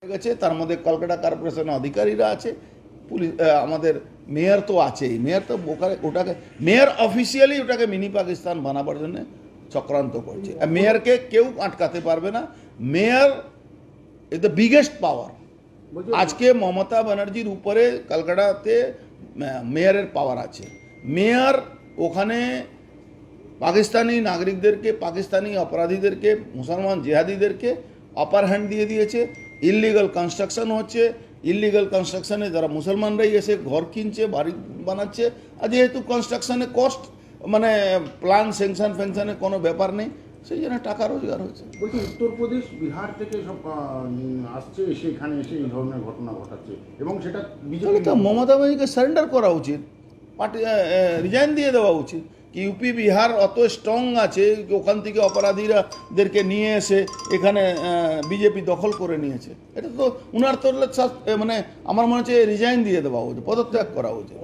গেছে। তার মধ্যে কলকাতা কর্পোরেশনের অধিকারীরা আছে, পুলিশ, আমাদের মেয়র তো আছেই। মেয়র তো ওটাকে মেয়র অফিসিয়ালি ওটাকে মিনি পাকিস্তান বানাবার জন্য চক্রান্ত করছে। মেয়রকে কেউ আটকাতে পারবে না। মেয়র ইজ দ্য বিগেস্ট পাওয়ার। আজকে মমতা ব্যানার্জির উপরে কলকাতাতে মেয়রের পাওয়ার আছে। মেয়র ওখানে পাকিস্তানি নাগরিকদেরকে, পাকিস্তানি অপরাধীদেরকে, মুসলমান জেহাদিদেরকে আপার হ্যান্ড দিয়ে দিয়েছে। ইললিগাল কনস্ট্রাকশন হচ্ছে, ইললিগাল কনস্ট্রাকশনে যারা মুসলমানরাই এসে ঘর কিনছে, বাড়ি বানাচ্ছে। আর যেহেতু কনস্ট্রাকশনে কস্ট মানে প্ল্যান স্যাংশন ফ্যাংশনের কোনো ব্যাপার নেই, সেই জন্য টাকা রোজগার হচ্ছে। বলছি উত্তরপ্রদেশ বিহার থেকে সব আসছে, এসে এখানে এসে এই ধরনের ঘটনা ঘটাচ্ছে এবং সেটা তাহলে তো মমতা ব্যানার্জিকে সারেন্ডার করা উচিত, পার্টি রিজাইন দিয়ে দেওয়া উচিত। কি ইউপি বিহার অত স্ট্রং আছে, ওখান থেকে অপরাধীরাদেরকে নিয়ে এসে এখানে বিজেপি দখল করে নিয়েছে। এটা তো উনার তো মানে আমার মনে হচ্ছে রিজাইন দিয়ে দেওয়া উচিত, পদত্যাগ করা উচিত।